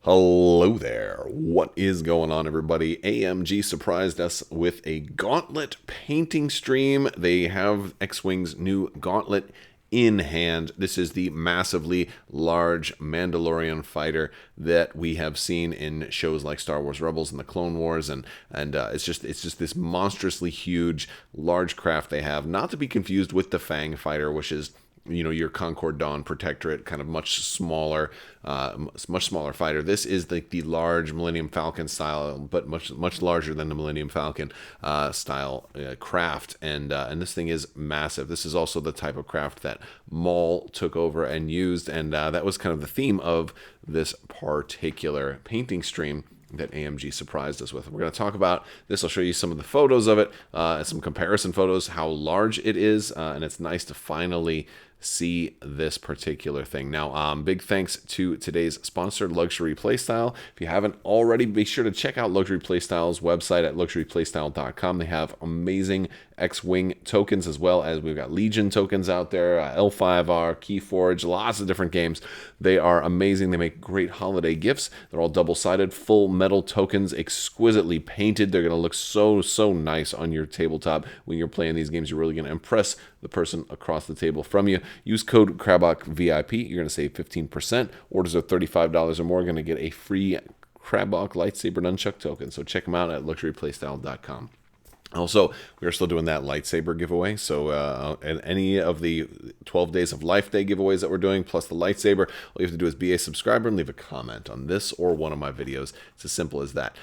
Hello there. What is going on, everybody? AMG surprised us with a Gauntlet painting stream. They have X-Wing's new Gauntlet in hand. This is the massively large Mandalorian fighter that we have seen in shows like Star Wars Rebels and the Clone Wars, and it's just this monstrously huge, large craft they have. Not to be confused with the Fang fighter, which is your Concord Dawn Protectorate, kind of much smaller fighter. This is like the large Millennium Falcon style, but much larger than the Millennium Falcon style craft, and this thing is massive. This is also the type of craft that Maul took over and used, and that was kind of the theme of this particular painting stream that AMG surprised us with. We're going to talk about this. I'll show you some of the photos of it, some comparison photos, how large it is, and it's nice to finally see this particular thing. Now, big thanks to today's sponsor, Luxury Playstyle. If you haven't already, be sure to check out Luxury Playstyle's website at luxuryplaystyle.com. They have amazing X-Wing tokens, as well as we've got Legion tokens out there, L5R, Keyforge, lots of different games. They are amazing. They make great holiday gifts. They're all double-sided, full metal tokens, exquisitely painted. They're going to look so nice on your tabletop when you're playing these games. You're really going to impress the person across the table from you. Use code Crabbok VIP. You're going to save 15%. Orders of $35 or more are going to get a free Crabbok lightsaber nunchuck token. So check them out at luxuryplaystyle.com. Also, we are still doing that lightsaber giveaway. So, and any of the 12 Days of Life Day giveaways that we're doing, plus the lightsaber, all you have to do is be a subscriber and leave a comment on this or one of my videos. It's as simple as that.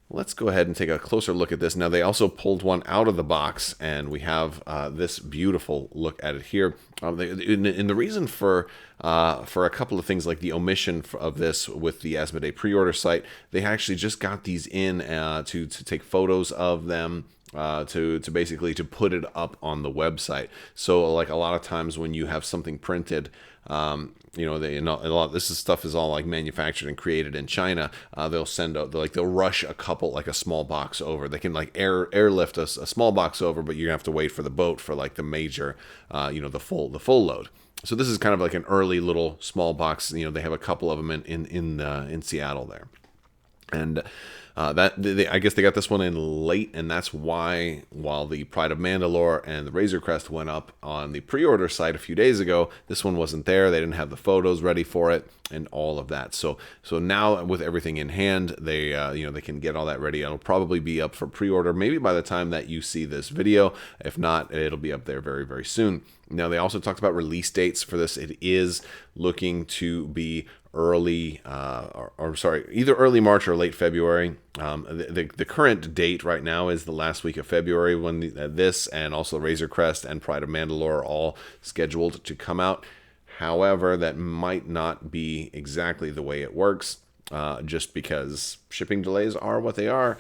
Let's go ahead and take a closer look at this. Now, they also pulled one out of the box, and we have this beautiful look at it here. And the reason for a couple of things, like the omission of this with the Asmodee pre-order site, they actually just got these in to take photos of them, to basically to put it up on the website. So, like, a lot of times when you have something printed, this stuff is all like manufactured and created in China. They'll send out, they'll rush a couple, like a small box over. They can like airlift a small box over, but you have to wait for the boat for like the major, the full load. So this is kind of like an early little small box. They have a couple of them in Seattle there. And I guess they got this one in late, and that's why, while the Pride of Mandalore and the Razor Crest went up on the pre-order site a few days ago, this one wasn't there. They didn't have the photos ready for it and all of that. So now, with everything in hand, they can get all that ready. It'll probably be up for pre-order maybe by the time that you see this video. If not, it'll be up there very soon. Now, they also talked about release dates for this. It is looking to be either early March or late February. The current date right now is the last week of February, when this and also Razor Crest and Pride of Mandalore are all scheduled to come out. However, that might not be exactly the way it works, just because shipping delays are what they are.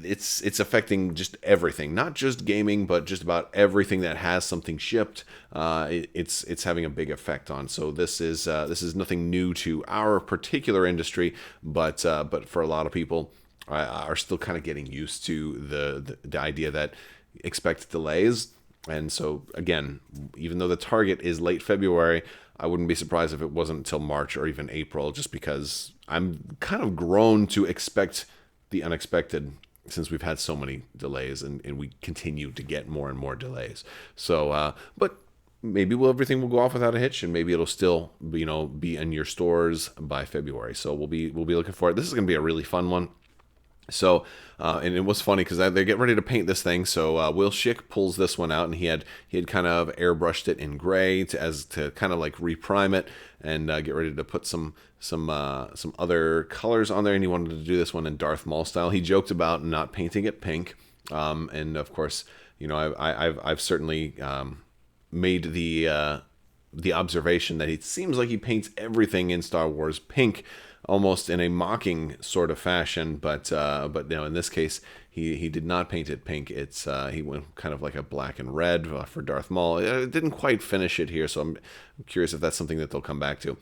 It's affecting just everything, not just gaming, but just about everything that has something shipped. It's having a big effect on. So this is nothing new to our particular industry, but for a lot of people are still kind of getting used to the idea that expect delays. And so, again, even though the target is late February, I wouldn't be surprised if it wasn't until March or even April, just because I'm kind of grown to expect the unexpected, since we've had so many delays, and we continue to get more and more delays. So, but maybe everything will go off without a hitch, and maybe it'll still, be in your stores by February. So we'll be looking for it. This is going to be a really fun one. So, and it was funny because they get ready to paint this thing. So Will Schick pulls this one out, and he had kind of airbrushed it in gray to kind of like reprime it and get ready to put some other colors on there. And he wanted to do this one in Darth Maul style. He joked about not painting it pink, and of course, I've certainly made the observation that it seems like he paints everything in Star Wars pink, almost in a mocking sort of fashion, but in this case, he did not paint it pink. He went kind of like a black and red for Darth Maul. It didn't quite finish it here, so I'm curious if that's something that they'll come back to.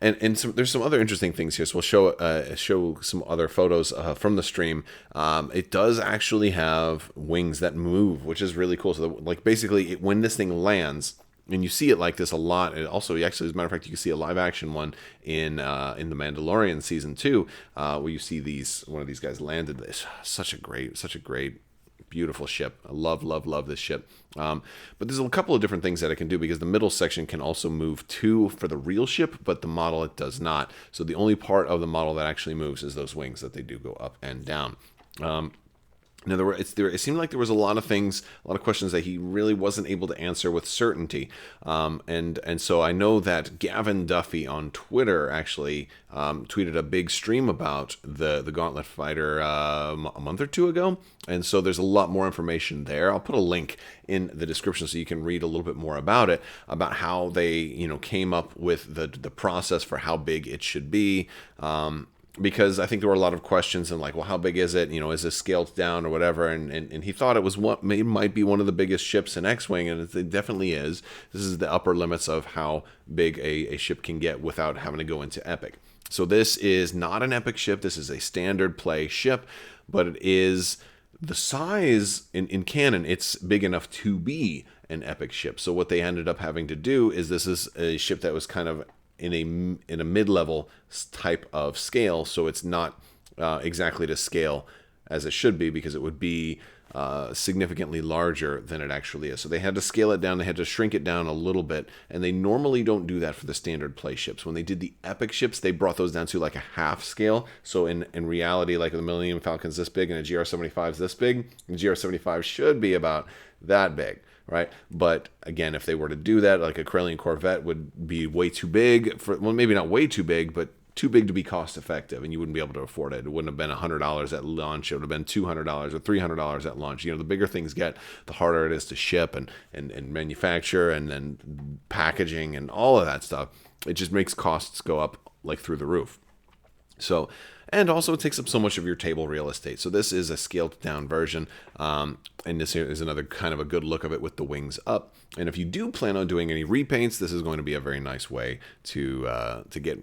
There's some other interesting things here. So we'll show some other photos from the stream. It does actually have wings that move, which is really cool. So basically, when this thing lands, And you see it like this a lot. And also, actually, as a matter of fact, you can see a live action one in The Mandalorian season 2, where you see one of these guys landed this. Such a great, beautiful ship. I love this ship. But there's a couple of different things that it can do, because the middle section can also move too for the real ship, but the model it does not. So the only part of the model that actually moves is those wings, that they do go up and down. Now, it seemed like there was a lot of questions that he really wasn't able to answer with certainty. And so I know that Gavin Duffy on Twitter actually tweeted a big stream about the Gauntlet fighter a month or two ago. And so there's a lot more information there. I'll put a link in the description so you can read a little bit more about it, about how they came up with the process for how big it should be. Because I think there were a lot of questions and like, well, how big is it? Is this scaled down or whatever? And he thought it was might be one of the biggest ships in X-Wing, and it definitely is. This is the upper limits of how big a ship can get without having to go into Epic. So this is not an Epic ship. This is a standard play ship, but it is the size in canon. It's big enough to be an Epic ship. So what they ended up having to do is, this is a ship that was kind of in a mid-level type of scale, so it's not exactly to scale as it should be, because it would be significantly larger than it actually is. So they had to scale it down, they had to shrink it down a little bit, and they normally don't do that for the standard play ships. When they did the Epic ships, they brought those down to like a half scale. So in reality, like the Millennium Falcon's this big and a GR-75 is this big, the GR-75 should be about that big. Right, but again, if they were to do that, like a Corellian Corvette would be way too big maybe not way too big, but too big to be cost effective, and you wouldn't be able to afford it. It wouldn't have been $100 at launch. It would have been $200 or $300 at launch. The bigger things get, the harder it is to ship and manufacture, and then packaging and all of that stuff. It just makes costs go up like through the roof. So, and also it takes up so much of your table real estate. So this is a scaled down version, and this here is another kind of a good look of it with the wings up. And if you do plan on doing any repaints, this is going to be a very nice way to get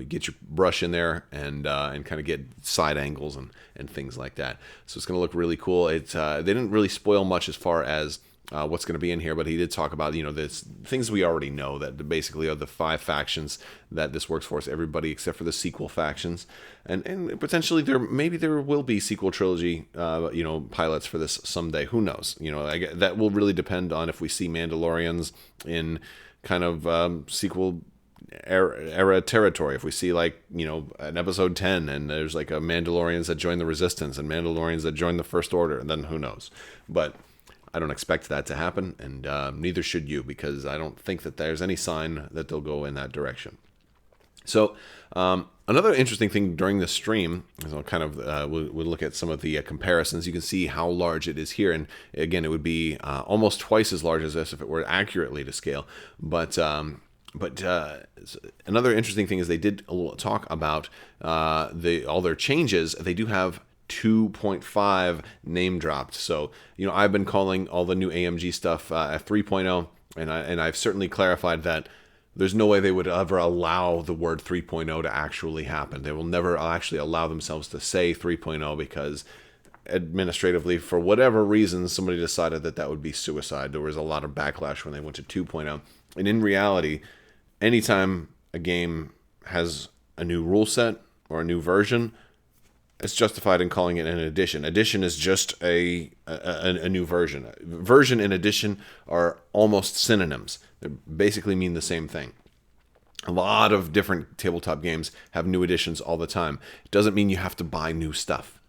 get your brush in there and kind of get side angles and things like that. So it's going to look really cool. They didn't really spoil much as far as what's going to be in here, but he did talk about this things we already know, that basically are the 5 factions that this works for. Everybody except for the sequel factions, and potentially there will be sequel trilogy pilots for this someday. Who knows? That will really depend on if we see Mandalorians in kind of sequel era territory. If we see an episode 10 and there's like a Mandalorians that join the Resistance and Mandalorians that join the First Order, then who knows? But I don't expect that to happen, and neither should you, because I don't think that there's any sign that they'll go in that direction. So another interesting thing during the stream is we'll look at some of the comparisons. You can see how large it is here, and again, it would be almost twice as large as this if it were accurately to scale. But another interesting thing is they did talk about all their changes. They do have 2.5 name dropped. So, I've been calling all the new AMG stuff at 3.0, and I've certainly clarified that there's no way they would ever allow the word 3.0 to actually happen. They will never actually allow themselves to say 3.0, because administratively, for whatever reason, somebody decided that would be suicide. There was a lot of backlash when they went to 2.0. And in reality, anytime a game has a new rule set or a new version, it's justified in calling it an edition. Edition is just a new version. Version and edition are almost synonyms. They basically mean the same thing. A lot of different tabletop games have new editions all the time. It doesn't mean you have to buy new stuff.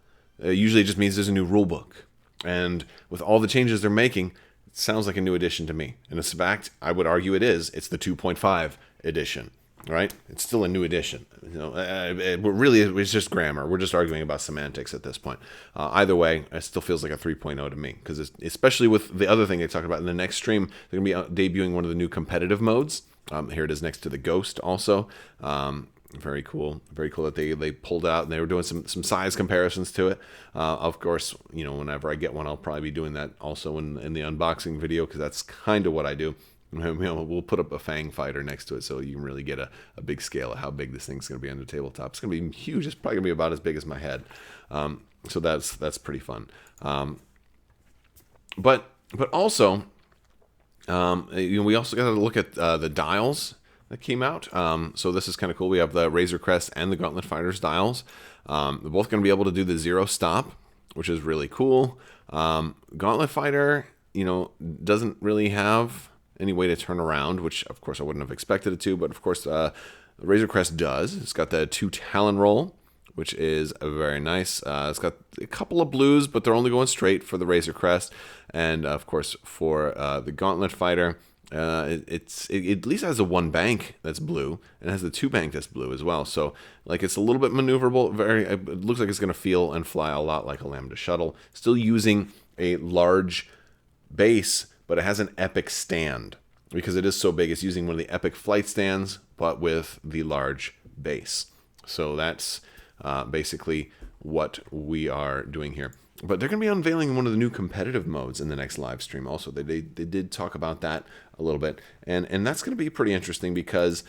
Usually it just means there's a new rule book. And with all the changes they're making, it sounds like a new edition to me. And in fact, I would argue it is. It's the 2.5 edition. Right? It's still a new edition. It's just grammar. We're just arguing about semantics at this point. Either way, it still feels like a 3.0 to me, because especially with the other thing they talked about in the next stream, they're going to be debuting one of the new competitive modes. Here it is next to the Ghost also. Very cool. Very cool that they pulled it out and they were doing some size comparisons to it. Of course, whenever I get one, I'll probably be doing that also in the unboxing video, because that's kind of what I do. We'll put up a Fang fighter next to it so you can really get a big scale of how big this thing's going to be on the tabletop. It's going to be huge. It's probably going to be about as big as my head. So that's pretty fun. But also, We also got to look at the dials that came out. So this is kind of cool. We have the Razor Crest and the Gauntlet Fighters dials. They're both going to be able to do the 0 stop, which is really cool. Gauntlet Fighter, doesn't really have any way to turn around, which of course I wouldn't have expected it to, but of course the Razor Crest does. It's got the 2 Talon roll, which is very nice. It's got a couple of blues, but they're only going straight for the Razor Crest. And of course, for the Gauntlet Fighter, it at least has a 1 bank that's blue, and it has the 2 bank that's blue as well. So it's a little bit maneuverable. It looks like it's going to feel and fly a lot like a Lambda shuttle. Still using a large base, but it has an Epic stand because it is so big. It's using one of the Epic flight stands, but with the large base. So that's basically what we are doing here. But they're going to be unveiling one of the new competitive modes in the next live stream also. They did talk about that a little bit. And that's going to be pretty interesting because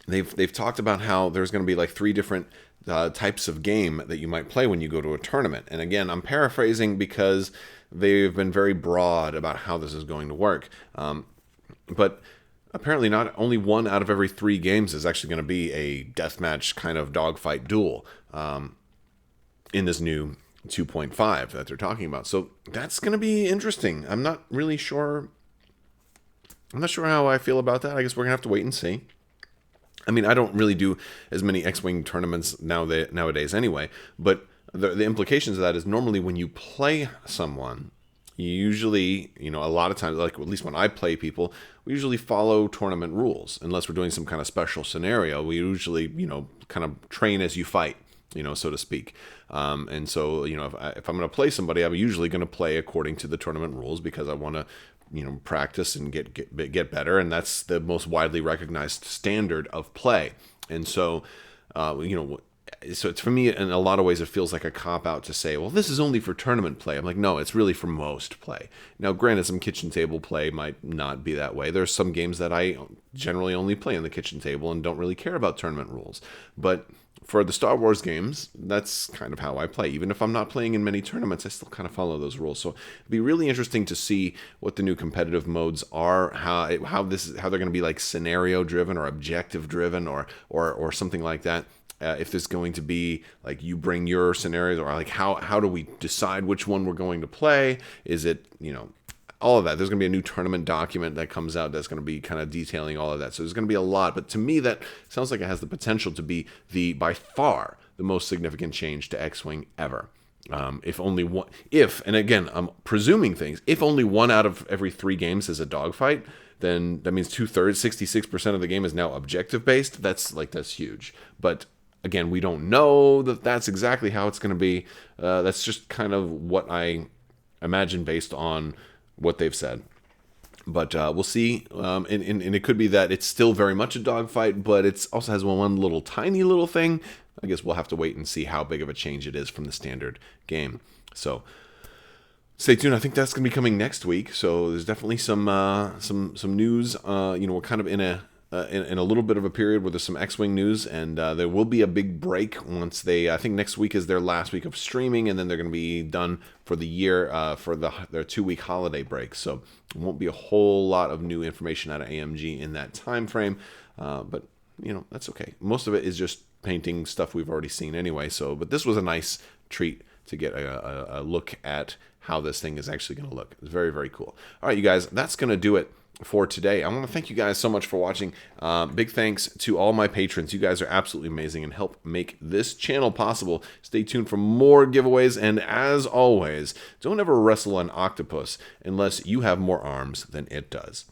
they've talked about how there's going to be 3 different types of game that you might play when you go to a tournament. And again, I'm paraphrasing because they've been very broad about how this is going to work. But apparently not only 1 out of every 3 games is actually going to be a deathmatch kind of dogfight duel in this new 2.5 that they're talking about. So that's going to be interesting. I'm not sure how I feel about that. I guess we're going to have to wait and see. I mean, I don't really do as many X-Wing tournaments nowadays anyway, but the implications of that is normally when you play someone, you usually, a lot of times, at least when I play people, we usually follow tournament rules. Unless we're doing some kind of special scenario, we usually, kind of train as you fight, so to speak. And so, if I'm going to play somebody, I'm usually going to play according to the tournament rules because I want to, practice and get better. And that's the most widely recognized standard of play. And so, so it's, for me, in a lot of ways, it feels like a cop-out to say, well, this is only for tournament play. I'm like, no, it's really for most play. Now, granted, some kitchen table play might not be that way. There's some games that I generally only play on the kitchen table and don't really care about tournament rules. But for the Star Wars games, that's kind of how I play. Even if I'm not playing in many tournaments, I still kind of follow those rules. So it'd be really interesting to see what the new competitive modes are, how they're going to be scenario driven or objective driven or something like that. If there's going to be you bring your scenarios, or how do we decide which one we're going to play? Is it all of that? There's going to be a new tournament document that comes out that's going to be kind of detailing all of that. So there's going to be a lot. But to me, that sounds like it has the potential to be by far the most significant change to X-Wing ever. If only one, and again, I'm presuming things. If only 1 out of every 3 games is a dogfight, then that means 2/3, 66% of the game is now objective based. That's huge. But again, we don't know that that's exactly how it's going to be. That's just kind of what I imagine based on what they've said. But we'll see. And it could be that it's still very much a dogfight, but it also has one little tiny little thing. I guess we'll have to wait and see how big of a change it is from the standard game. So stay tuned. I think that's going to be coming next week. So there's definitely some news. We're kind of in a little bit of a period where there's some X-Wing news, and there will be a big break once I think next week is their last week of streaming, and then they're going to be done for the year for their 2-week holiday break. So it won't be a whole lot of new information out of AMG in that time frame, but that's okay. Most of it is just painting stuff we've already seen anyway. So, but this was a nice treat to get a look at how this thing is actually going to look. It's very, very cool. All right, you guys, that's going to do it for today. I want to thank you guys so much for watching. Big thanks to all my patrons. You guys are absolutely amazing and help make this channel possible. Stay tuned for more giveaways, and as always, don't ever wrestle an octopus unless you have more arms than it does.